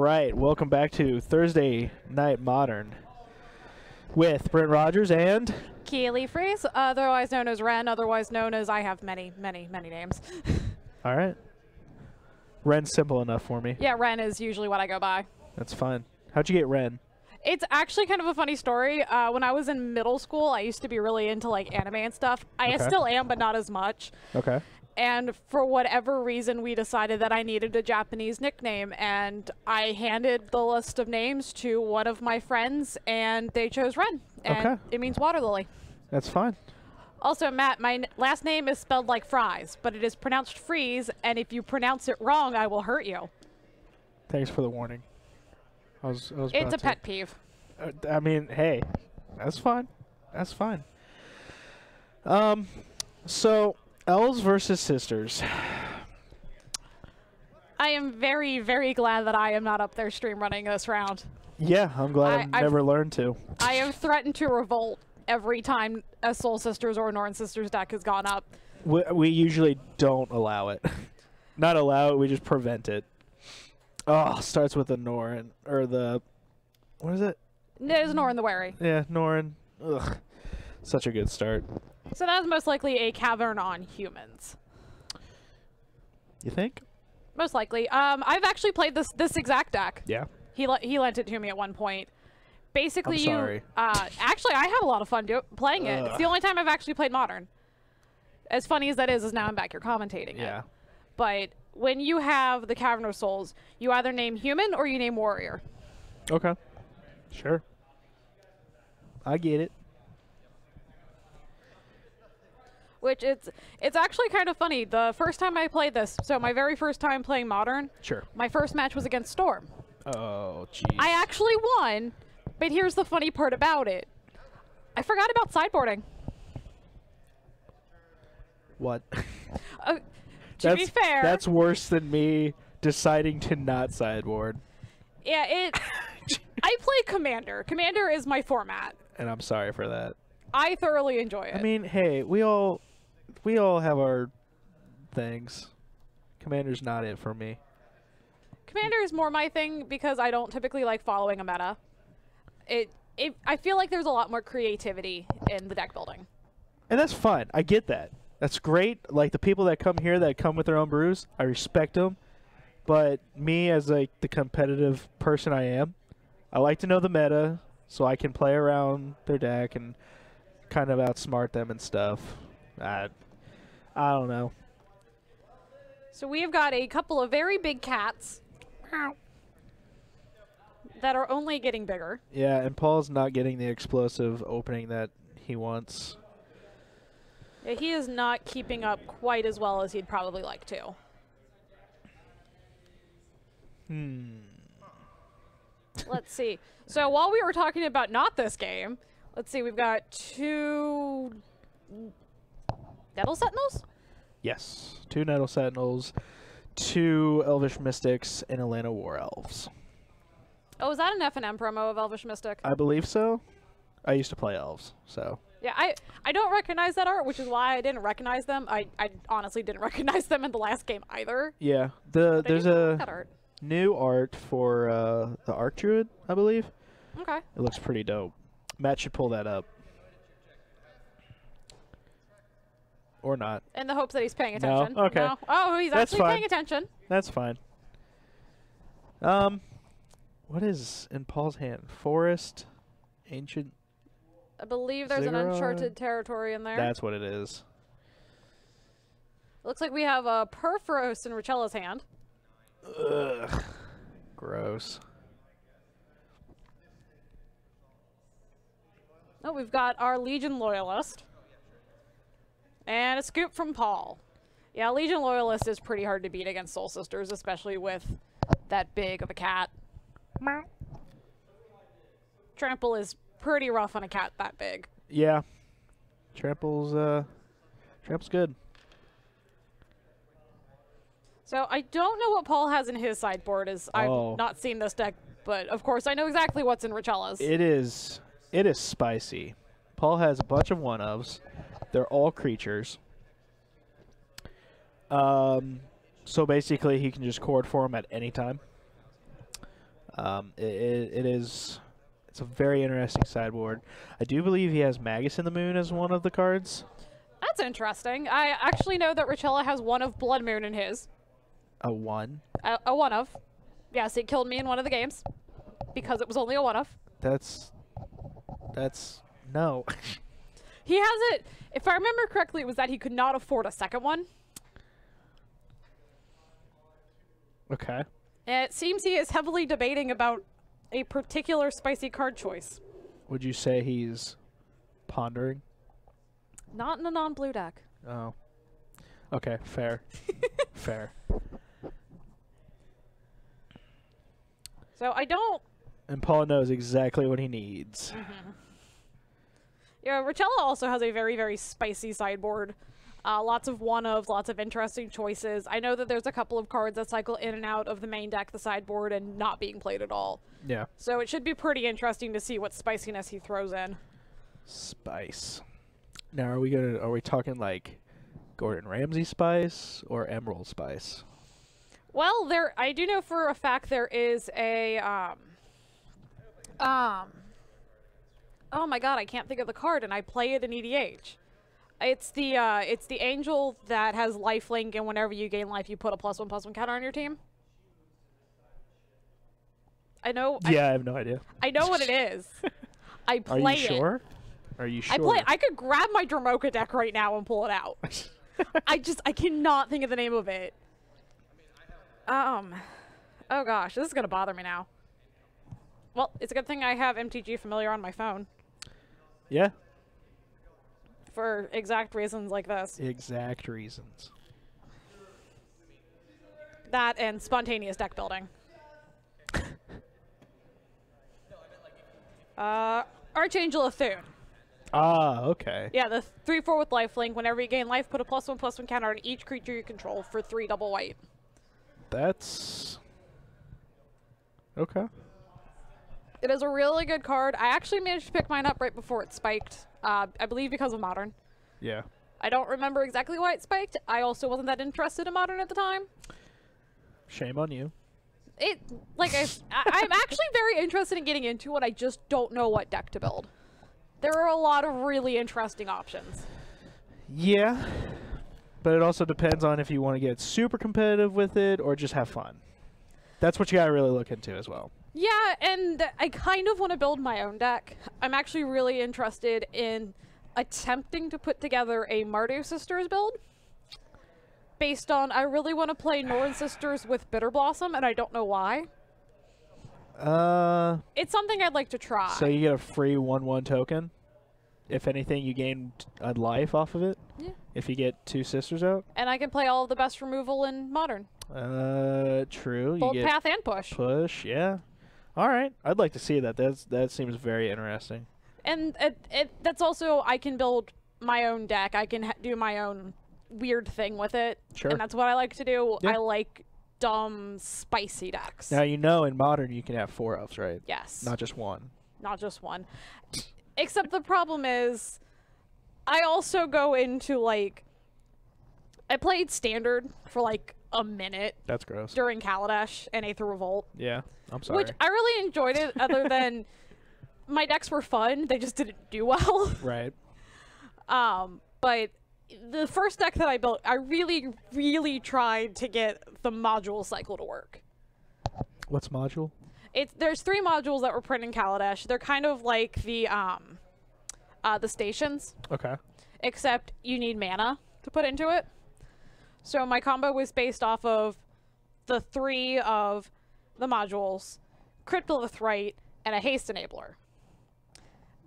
right, welcome back to Thursday Night Modern with Brent Rogers and Keely Freeze, otherwise known as Ren, otherwise known as I have many names. all right. Ren's simple enough for me. Yeah, Ren is usually what I go by. That's fine. How'd you get Ren? It's actually kind of a funny story. When I was in middle school, I used to be really into like anime and stuff. I still am, but not as much. Okay. And for whatever reason, we decided that I needed a Japanese nickname, and I handed the list of names to one of my friends, and they chose Ren, and it means water lily. That's fine. Also, Matt, my last name is spelled like fries, but it is pronounced freeze, and if you pronounce it wrong, I will hurt you. Thanks for the warning. It's a pet peeve. I mean, hey, that's fine. That's fine. So, Elves versus Sisters. I am very, very glad that I am not up there stream running this round. Yeah, I'm glad I've never learned to. I have threatened to revolt every time a Soul Sisters or a Norin Sisters deck has gone up. We usually don't allow it. Not allow it, we just prevent it. Oh, starts with the Norin, or the, what is it? It is Norin the Wary. Yeah, Norin. Ugh, such a good start. So that is most likely a Cavern on humans. You think? Most likely. I've actually played this exact deck. Yeah. He lent it to me at one point. Basically, I'm sorry. Actually, I had a lot of fun playing it. It's the only time I've actually played Modern. As funny as that is now I'm back here commentating it. But when you have the Cavern of Souls, you either name human or you name warrior. Okay. Sure. I get it. Which it's actually kind of funny. The first time I played this, so my very first time playing Modern, my first match was against Storm. Oh, jeez. I actually won, but here's the funny part about it. I forgot about sideboarding. What? To be fair, that's worse than me deciding to not sideboard. Yeah, I play Commander. Commander is my format. And I'm sorry for that. I thoroughly enjoy it. I mean, hey, we all have our things. Commander's not it for me. Commander is more my thing because I don't typically like following a meta. I feel like there's a lot more creativity in the deck building. And that's fine. I get that. That's great. Like the people that come here that come with their own brews, I respect them. But me as like the competitive person I am, I like to know the meta so I can play around their deck and kind of outsmart them and stuff. I don't know. So we have got a couple of very big cats that are only getting bigger. Yeah, and Paul's not getting the explosive opening that he wants. Yeah, he is not keeping up quite as well as he'd probably like to. Let's see. So while we were talking about not this game, let's see, we've got 2 Nettle Sentinels? Yes, 2 Nettle Sentinels, 2 Elvish Mystics, and Atlanta War Elves. Oh, is that an F&M promo of Elvish Mystic? I believe so. I used to play Elves, so. Yeah, I don't recognize that art, which is why I didn't recognize them. I honestly didn't recognize them in the last game either. Yeah, there's a new art for the Archdruid, I believe. Okay. It looks pretty dope. Matt should pull that up. Or not. In the hopes that he's paying attention. No? Okay. No? Oh, he's actually paying attention. That's fine. What is in Paul's hand? Forest, Ancient. I believe there's an uncharted territory in there. That's what it is. Looks like we have a Perforos in Riccella's hand. Ugh. Gross. Oh, we've got our Legion Loyalist. And a scoop from Paul. Yeah, Legion Loyalist is pretty hard to beat against Soul Sisters, especially with that big of a cat. Trample is pretty rough on a cat that big. Yeah. Trample's good. So I don't know what Paul has in his sideboard. I've not seen this deck, but of course I know exactly what's in Riccella's. It is spicy. Paul has a bunch of one-ofs. They're all creatures. So basically he can just chord for them at any time. It is. It's a very interesting sideboard. I do believe he has Magus in the Moon as one of the cards. That's interesting. I actually know that Riccella has one of Blood Moon in his. A one? A one of. Yes, it killed me in one of the games. Because it was only a one of. That's no. He has it, if I remember correctly, it was that he could not afford a second one. Okay. And it seems he is heavily debating about a particular spicy card choice. Would you say he's pondering? Not in a non-blue deck. Oh. Okay, fair. Fair. So I don't... And Paul knows exactly what he needs. Mm-hmm. Yeah, Riccella also has a very, very spicy sideboard. Lots of one-ofs, lots of interesting choices. I know that there's a couple of cards that cycle in and out of the main deck, the sideboard, and not being played at all. Yeah. So it should be pretty interesting to see what spiciness he throws in. Spice. Now, are we talking like Gordon Ramsay spice or Emerald spice? Well, I do know for a fact there is a oh my god, I can't think of the card, and I play it in EDH. It's the angel that has lifelink, and whenever you gain life, you put a +1/+1 counter on your team. I know. Yeah, I have no idea. I know what it is. I play it. Are you sure? Are you sure? I could grab my Dramoka deck right now and pull it out. I cannot think of the name of it. Oh gosh, this is gonna bother me now. Well, it's a good thing I have MTG Familiar on my phone. Yeah. For exact reasons like this. Exact reasons. That and spontaneous deck building. Archangel Athune. Ah, okay. Yeah, the 3/4 with lifelink. Whenever you gain life, put a +1/+1 counter on each creature you control for 3 double white. That's okay. It is a really good card. I actually managed to pick mine up right before it spiked. I believe because of Modern. Yeah. I don't remember exactly why it spiked. I also wasn't that interested in Modern at the time. Shame on you. I'm actually very interested in getting into it. I just don't know what deck to build. There are a lot of really interesting options. Yeah. But it also depends on if you want to get super competitive with it or just have fun. That's what you gotta really look into as well. Yeah, and I kind of want to build my own deck. I'm actually really interested in attempting to put together a Mardu Sisters build. Based on, I really want to play Norin Sisters with Bitter Blossom, and I don't know why. It's something I'd like to try. So you get a free 1/1 token. If anything, you gain a life off of it. Yeah. If you get 2 sisters out. And I can play all of the best removal in Modern. True. Bolt you get Path and Push. Push, yeah. All right. I'd like to see that. That seems very interesting. And that's also, I can build my own deck. I can do my own weird thing with it. Sure. And that's what I like to do. Yeah. I like dumb, spicy decks. Now, you know in Modern you can have 4 elves, right? Yes. Not just 1. Not just 1. Except the problem is, I also go into, like, I played Standard for, like, a minute. That's gross. During Kaladesh and Aether Revolt. Yeah, I'm sorry. Which I really enjoyed it, other than my decks were fun. They just didn't do well. Right. But the first deck that I built, I really, really tried to get the module cycle to work. What's module? There's 3 modules that were printed in Kaladesh. They're kind of like the stations. Okay. Except you need mana to put into it. So my combo was based off of the 3 of the modules, Crit Blithright, and a Haste Enabler.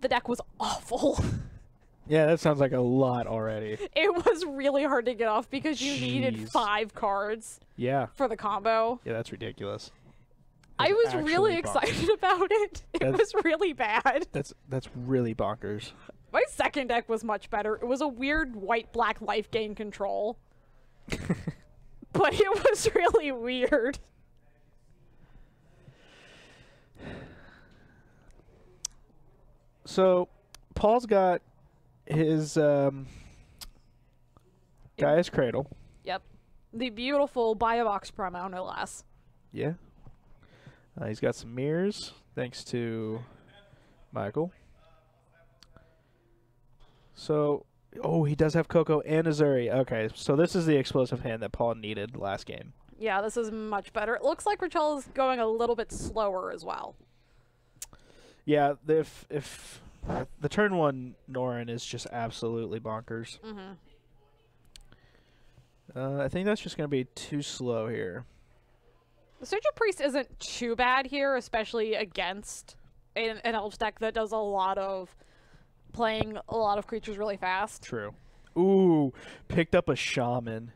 The deck was awful. Yeah, that sounds like a lot already. It was really hard to get off because you needed 5 cards. Yeah. For the combo. Yeah, that's ridiculous. I was really excited about it. It was really bad. That's really bonkers. My second deck was much better. It was a weird white-black life gain control. But it was really weird. So, Paul's got his Gaia's Cradle. Yep. The beautiful buy a box promo, no less. Yeah. He's got some mirrors, thanks to Michael. So, oh, he does have Coco and Azuri. Okay, so this is the explosive hand that Paul needed last game. Yeah, this is much better. It looks like Riccella's going a little bit slower as well. Yeah, if the turn one Norin is just absolutely bonkers. I think that's just going to be too slow here. The Searcher Priest isn't too bad here, especially against an Elves deck that does a lot of playing a lot of creatures really fast. True. Ooh, picked up a Shaman.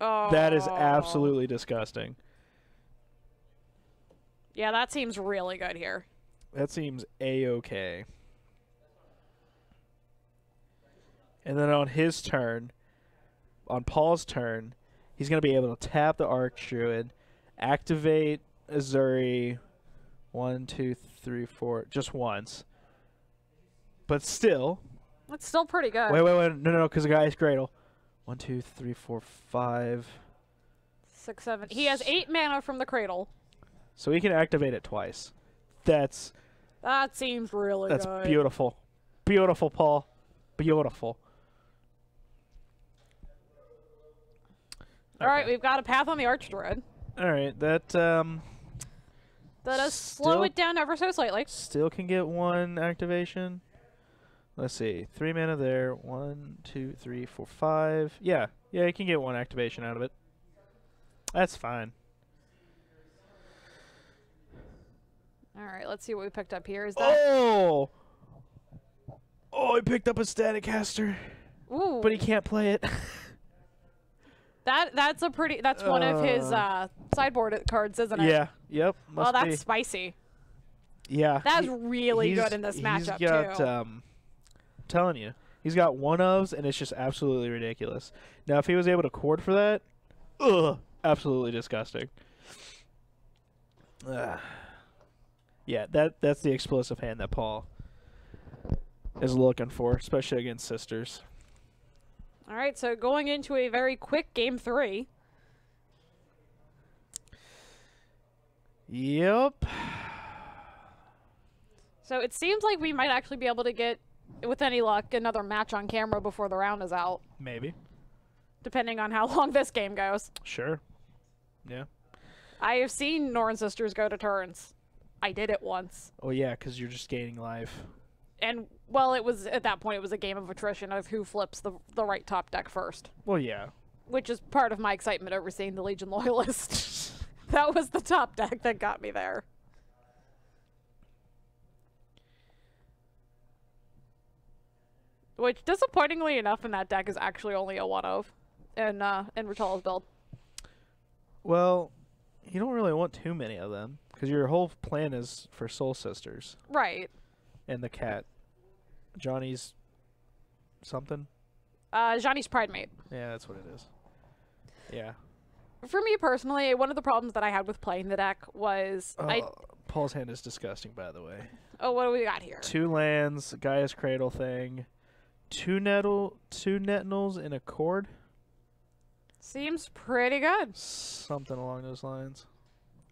Oh. That is absolutely disgusting. Yeah, that seems really good here. That seems A-okay. And then on his turn, on Paul's turn, he's going to be able to tap the Archdruid, activate Azuri 1, 2, 3, 4, just once. But still. That's still pretty good. Wait. No, because the guy is Cradle. 1, 2, 3, 4, 5. 6, 7. He has 8 mana from the Cradle. So he can activate it twice. That seems really good. That's beautiful. Beautiful, Paul. Beautiful. All right, we've got a Path on the Archdruid. All right, that does slow it down ever so slightly. Still can get one activation. Let's see, 3 mana there. 1, 2, 3, 4, 5. Yeah, you can get one activation out of it. That's fine. All right, let's see what we picked up here. Is that? Oh, he picked up a Static Caster. Ooh. But he can't play it. That's one of his sideboard cards, isn't it? Yeah. Yep. Oh, that's spicy. Yeah. That's really good in this matchup too. I'm telling you, he's got one-ofs, and it's just absolutely ridiculous. Now, if he was able to chord for that, absolutely disgusting. Yeah, that's the explosive hand that Paul is looking for, especially against Sisters. All right, so going into a very quick game 3. Yep. So it seems like we might actually be able to get, with any luck, another match on camera before the round is out. Maybe. Depending on how long this game goes. Sure. Yeah. I have seen Norin Sisters go to turns. I did it once. Oh, yeah, because you're just gaining life. And, well, it was, at that point, it was a game of attrition of who flips the right top deck first. Well, yeah. Which is part of my excitement over seeing the Legion Loyalist. That was the top deck that got me there. Which, disappointingly enough, in that deck is actually only a one-of in Ricella's build. Well, you don't really want too many of them, because your whole plan is for Soul Sisters. Right. And the cat. Johnny's something? Johnny's Pride Mate. Yeah, that's what it is. Yeah. For me personally, one of the problems that I had with playing the deck was Paul's hand is disgusting, by the way. Oh, what do we got here? 2 lands, Gaia's Cradle thing, 2 Nettles in a chord. Seems pretty good. Something along those lines.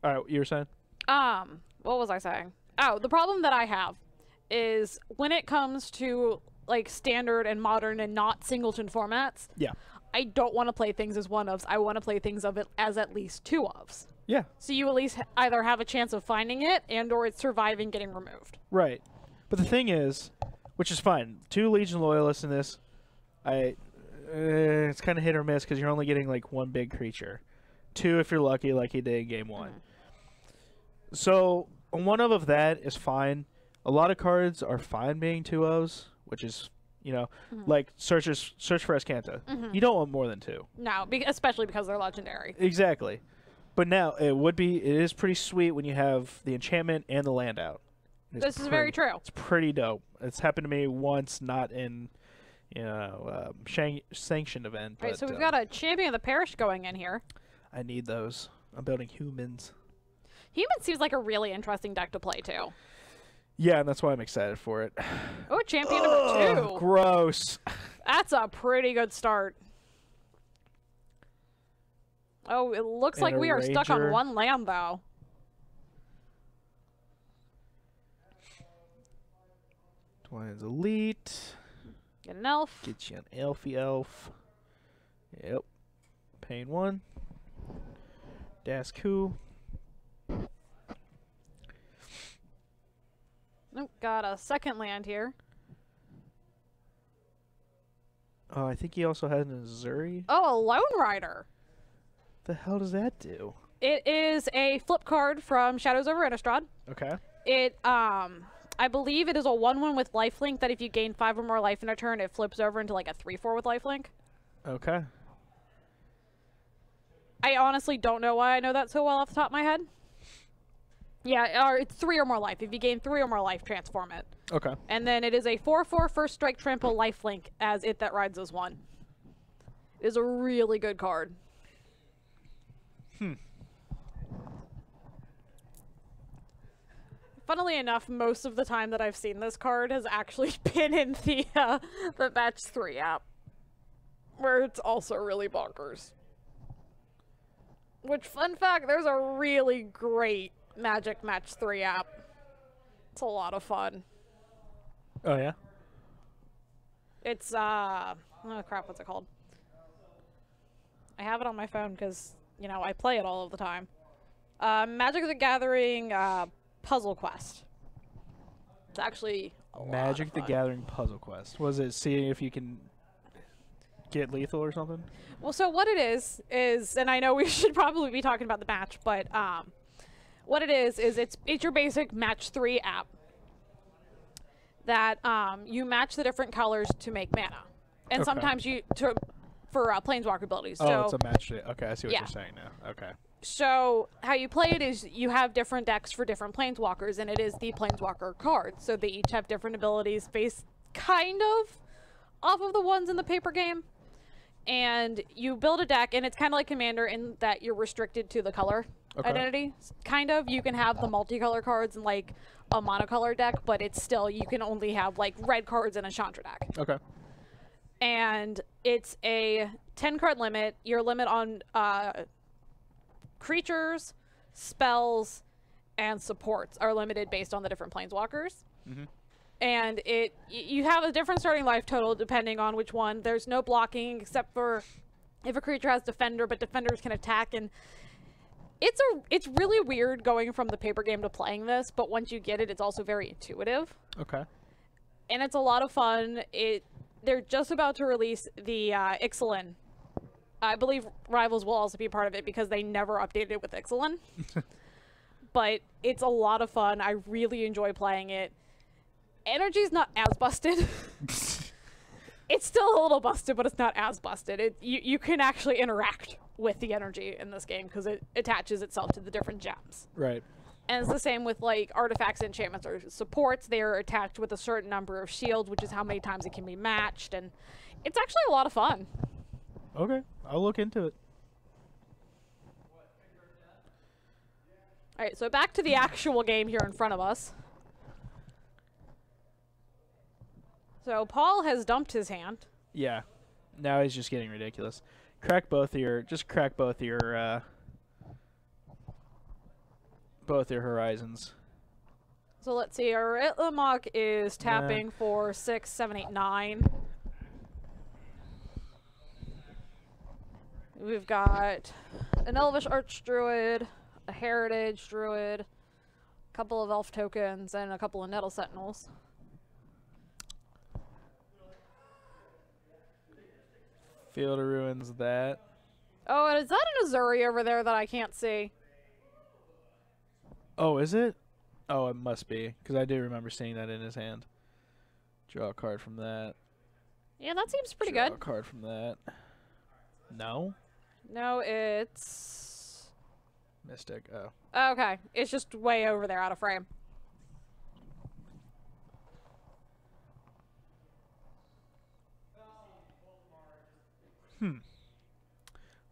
All right, you were saying? What was I saying? Oh, the problem that I have is when it comes to like standard and modern and not singleton formats. Yeah. I don't want to play things as one-ofs. I want to play things of it as at least 2-ofs. Yeah. So you at least either have a chance of finding it and or it's surviving getting removed. Right. But the thing is, which is fine, 2 Legion Loyalists in this, it's kind of hit or miss because you're only getting like 1 big creature. 2 if you're lucky, like you did in game 1. So a one-of that is fine. A lot of cards are fine being 2-ofs, which is, like Search for Escanta. You don't want more than 2. No, especially because they're legendary. Exactly. But now, it is pretty sweet when you have the enchantment and the land out. This is very true. It's pretty dope. It's happened to me once, not in, sanctioned event. Right, so we've got a Champion of the Parish going in here. I need those. I'm building humans. Human seems like a really interesting deck to play, too. Yeah, and that's why I'm excited for it. Oh, Champion number 2. Gross. That's a pretty good start. Oh, it looks like we are stuck on 1 land, though. Lions Elite. Get an elf. Get you an Elfie Elf. Yep. Pain 1. Dasku. Nope, got a second land here. Oh, I think he also has an Azuri. Oh, a Lone Rider. The hell does that do? It is a flip card from Shadows over Innistrad. Okay. It, I believe it is a 1/1 with lifelink that if you gain 5 or more life in a turn, it flips over into like a 3/4 with lifelink. Okay. I honestly don't know why I know that so well off the top of my head. Yeah, or it's 3 or more life. If you gain 3 or more life, transform it. Okay. And then it is a 4/4 first strike trample lifelink as it that rides as 1. It is a really good card. Funnily enough, most of the time that I've seen this card has actually been in the Match 3 app, where it's also really bonkers. Which, fun fact, there's a really great Magic Match 3 app. It's a lot of fun. Oh, yeah? It's, oh crap, what's it called? I have it on my phone because, you know, I play it all of the time. Magic the Gathering, Puzzle Quest. It's actually a Magic lot the of fun. Gathering Puzzle Quest. Was it seeing if you can get lethal or something? Well, so what it is, and I know we should probably be talking about the match, but what it is it's your basic Match 3 app that you match the different colors to make mana. And Okay. sometimes for Planeswalker abilities. Oh, so, it's a match. Okay, I see what Yeah. you're saying now. Okay. So how you play it is you have different decks for different Planeswalkers, and it is the Planeswalker cards. So they each have different abilities based kind of off of the ones in the paper game. And you build a deck, and it's kind of like Commander in that you're restricted to the color identity. Kind of. You can have the multicolor cards in like a monocolor deck, but it's still, you can only have like red cards in a Chandra deck. Okay. And it's a 10-card limit. Your limit on creatures, spells, and supports are limited based on the different Planeswalkers. Mm-hmm. And you have a different starting life total depending on which one. There's no blocking except for if a creature has Defender, but Defenders can attack. And it's really weird going from the paper game to playing this, but once you get it, it's also very intuitive. Okay. And it's a lot of fun. They're just about to release the Ixalan. I believe Rivals will also be part of it because they never updated it with Ixalan. But it's a lot of fun. I really enjoy playing it. Energy's not as busted. It's still a little busted, but it's not as busted. You can actually interact with the energy in this game because it attaches itself to the different gems. Right. And it's the same with like artifacts, enchantments, or supports. They are attached with a certain number of shields, which is how many times it can be matched. And it's actually a lot of fun. Okay. I'll look into it. All right, so back to the actual game here in front of us. So Paul has dumped his hand. Yeah. Now he's just getting ridiculous. Crack both your horizons. So let's see, our Itlamok is tapping for 6, 7, 8, 9. We've got an Elvish Archdruid, a Heritage Druid, a couple of Elf tokens, and a couple of Nettle Sentinels. Field of Ruins that. Oh, and is that an Azuri over there that I can't see? Oh, is it? Oh, it must be, because I do remember seeing that in his hand. Draw a card from that. Yeah, that seems pretty Draw good. a card from that. No? No, it's... Mystic, oh. Okay, it's just way over there out of frame.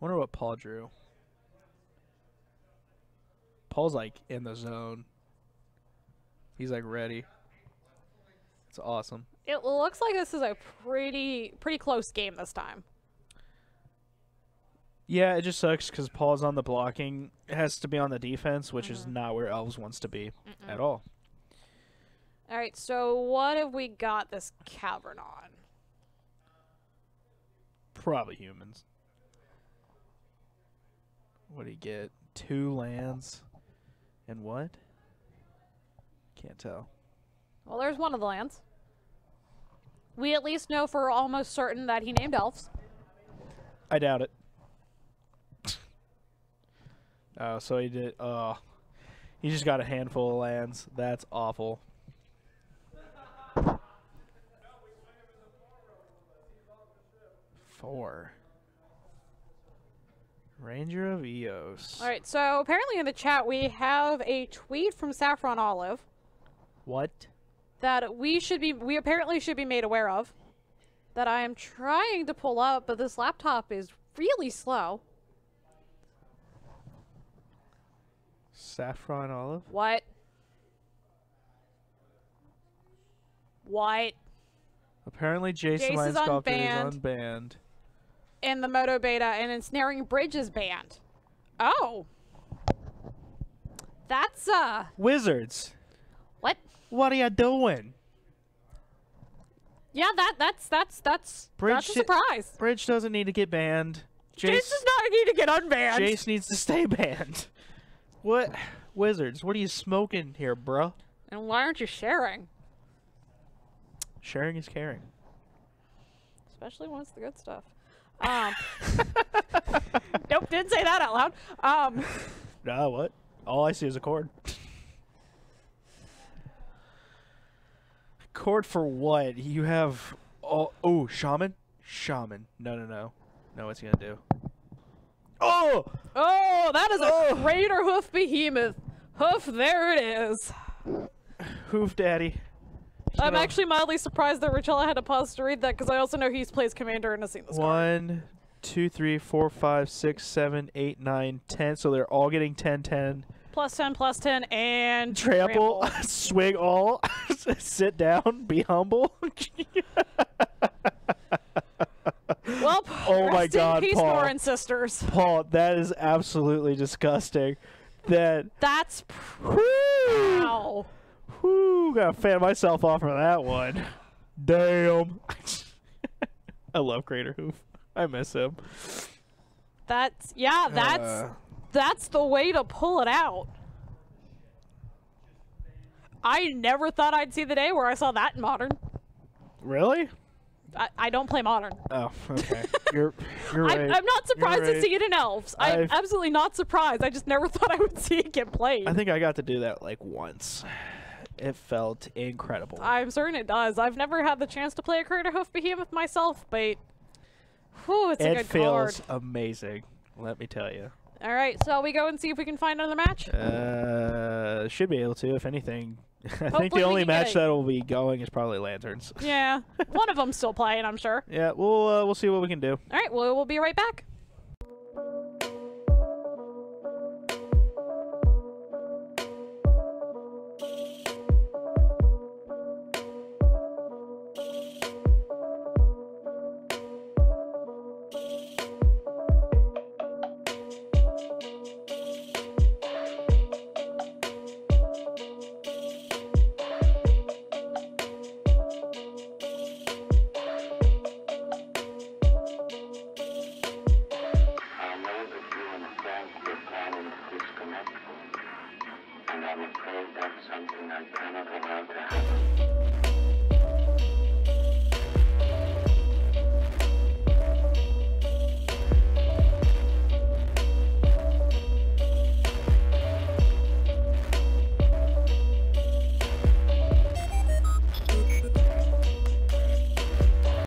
Wonder what Paul drew. Paul's like in the zone. He's like ready. It's awesome. It looks like this is a pretty close game this time. Yeah, it just sucks because Paul's on the blocking. It has to be on the defense, which is not where Elves wants to be at all. All right, so what have we got this cavern on? Probably humans. What do you get? 2 lands. And what? Can't tell. Well, there's one of the lands. We at least know for almost certain that he named elves. I doubt it. Oh, so he did. Oh. He just got a handful of lands. That's awful. Four. Ranger of Eos. All right, so apparently in the chat we have a tweet from Saffron Olive What? that we apparently should be made aware of. That I am trying to pull up, but this laptop is really slow. Saffron Olive? What? What? Apparently Jason Jace Line is Sculptor unbanned. is unbanned. In the Moto Beta, and Ensnaring Bridge is banned. Oh. That's, Wizards! what? What are you doing? Yeah, that's Bridge a surprise. Bridge doesn't need to get banned. Jace does not need to get unbanned. Jace needs to stay banned. What? Wizards, what are you smoking here, bruh? And why aren't you sharing? Sharing is caring. Especially when it's the good stuff. Nope, didn't say that out loud. Nah, what? All I see is a cord. Cord for what? You have... Oh, Shaman? Shaman. No. No, what's he gonna do? Oh! Oh, that is a Greater Hoof Behemoth. Hoof, there it is. Hoof Daddy. I'm actually mildly surprised that Riccella had to pause to read that because I also know he plays Commander and has seen this card. 1, 2, 3, 4, 5, 6, 7, 8, 9, 10. So they're all getting 10, 10. +10, and Trample. Swing all. Sit down. Be humble. Well, oh my rest in God, peace, Paul. Norin sisters. Paul, that is absolutely disgusting. That's Whoo! Whoo! Gotta fan myself off for that one. Damn. I love Greater Hoof. I miss him. That's the way to pull it out. I never thought I'd see the day where I saw that in Modern. Really? I don't play Modern. Oh, okay. You're right. I'm not surprised You're to see it in Elves. I'm absolutely not surprised. I just never thought I would see it get played. I think I got to do that like once. It felt incredible. I'm certain it does. I've never had the chance to play a Greater Hoof Behemoth myself, but whew, it's a good card. It feels amazing, let me tell you. All right, so we go and see if we can find another match? Should be able to, if anything. I think Hopefully the only we can match get a- that will be going is probably Lanterns. Yeah, one of them's still playing, I'm sure. Yeah, we'll see what we can do. All right, well, we'll be right back. And I'm afraid that's something I cannot allow to happen.